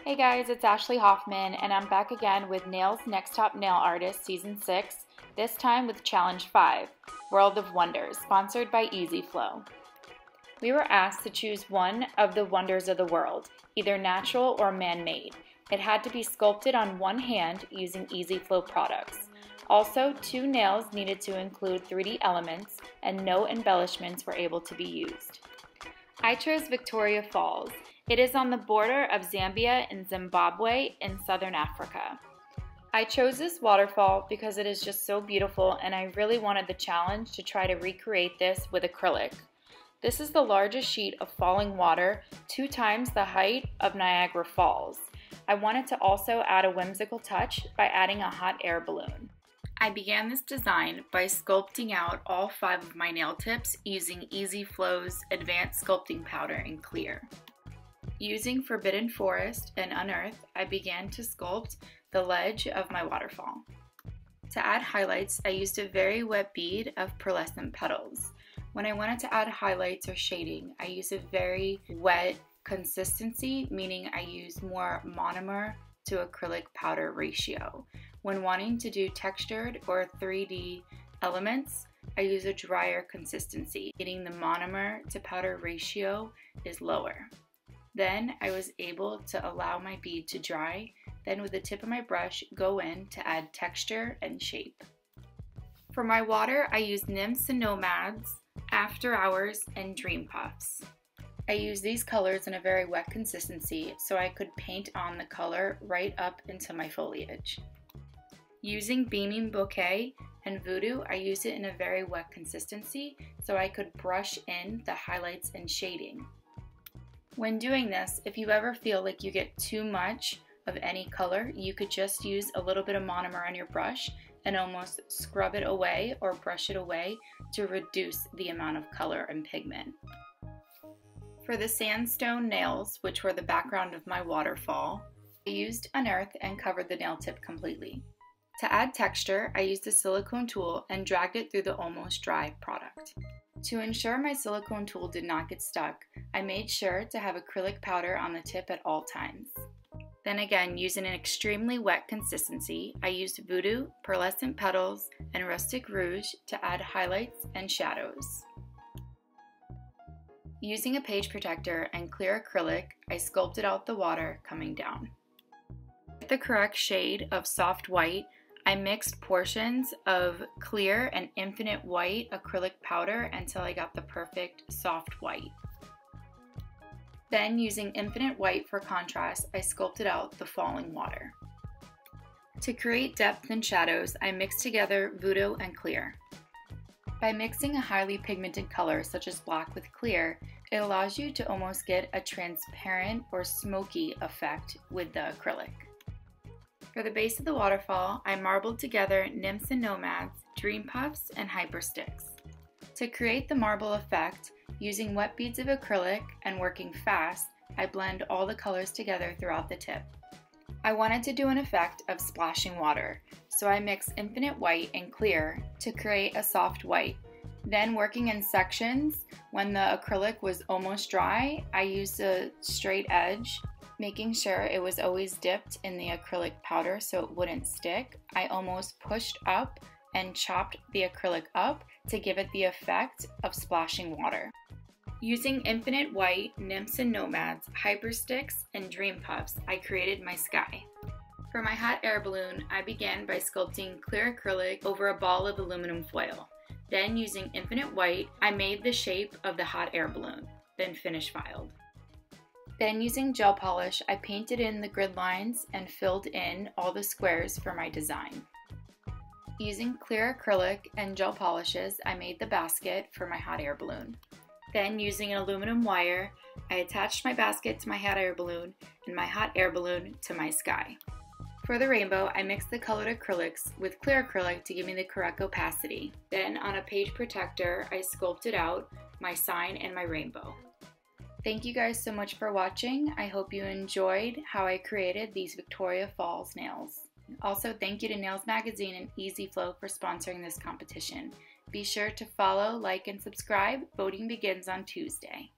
Hey guys, it's Ashley Hoffman, and I'm back again with Nails Next Top Nail Artist Season 6, this time with Challenge 5, World of Wonders, sponsored by EzFlow. We were asked to choose one of the wonders of the world, either natural or man-made. It had to be sculpted on one hand using EzFlow products. Also, 2 nails needed to include 3D elements, and no embellishments were able to be used. I chose Victoria Falls. It is on the border of Zambia and Zimbabwe in southern Africa. I chose this waterfall because it is just so beautiful and I really wanted the challenge to try to recreate this with acrylic. This is the largest sheet of falling water, 2 times the height of Niagara Falls. I wanted to also add a whimsical touch by adding a hot air balloon. I began this design by sculpting out all 5 of my nail tips using EzFlow's Advanced Sculpting Powder in clear. Using Forbidden Forest and Unearth, I began to sculpt the ledge of my waterfall. To add highlights, I used a very wet bead of pearlescent petals. When I wanted to add highlights or shading, I used a very wet consistency, meaning I used more monomer to acrylic powder ratio. When wanting to do textured or 3D elements, I use a drier consistency, meaning the monomer to powder ratio is lower. Then I was able to allow my bead to dry, then with the tip of my brush go in to add texture and shape. For my water, I used Nymphs and Nomads, After Hours, and Dream Puffs. I used these colors in a very wet consistency so I could paint on the color right up into my foliage. Using Beaming Bouquet and Voodoo, I used it in a very wet consistency so I could brush in the highlights and shading. When doing this, if you ever feel like you get too much of any color, you could just use a little bit of monomer on your brush and almost scrub it away or brush it away to reduce the amount of color and pigment. For the sandstone nails, which were the background of my waterfall, I used Unearth and covered the nail tip completely. To add texture, I used a silicone tool and dragged it through the almost dry product. To ensure my silicone tool did not get stuck, I made sure to have acrylic powder on the tip at all times. Then again, using an extremely wet consistency, I used Voodoo, pearlescent petals, and rustic rouge to add highlights and shadows. Using a page protector and clear acrylic, I sculpted out the water coming down. With the correct shade of soft white, I mixed portions of clear and infinite white acrylic powder until I got the perfect soft white. Then, using infinite white for contrast, I sculpted out the falling water. To create depth and shadows, I mixed together Voodoo and clear. By mixing a highly pigmented color such as black with clear, it allows you to almost get a transparent or smoky effect with the acrylic. For the base of the waterfall, I marbled together Nymphs and Nomads, Dream Puffs, and Hyper Sticks. To create the marble effect, using wet beads of acrylic and working fast, I blend all the colors together throughout the tip. I wanted to do an effect of splashing water, so I mixed infinite white and clear to create a soft white. Then, working in sections, when the acrylic was almost dry, I used a straight edge, making sure it was always dipped in the acrylic powder so it wouldn't stick. I almost pushed up and chopped the acrylic up to give it the effect of splashing water. Using infinite white, Nymphs and Nomads, Hyper Sticks, and Dream Puffs, I created my sky. For my hot air balloon, I began by sculpting clear acrylic over a ball of aluminum foil. Then, using infinite white, I made the shape of the hot air balloon, then finish filed. Then, using gel polish, I painted in the grid lines and filled in all the squares for my design. Using clear acrylic and gel polishes, I made the basket for my hot air balloon. Then, using an aluminum wire, I attached my basket to my hot air balloon and my hot air balloon to my sky. For the rainbow, I mixed the colored acrylics with clear acrylic to give me the correct opacity. Then, on a page protector, I sculpted out my sign and my rainbow. Thank you guys so much for watching. I hope you enjoyed how I created these Victoria Falls nails. Also, thank you to Nails Magazine and EzFlow for sponsoring this competition. Be sure to follow, like, and subscribe. Voting begins on Tuesday.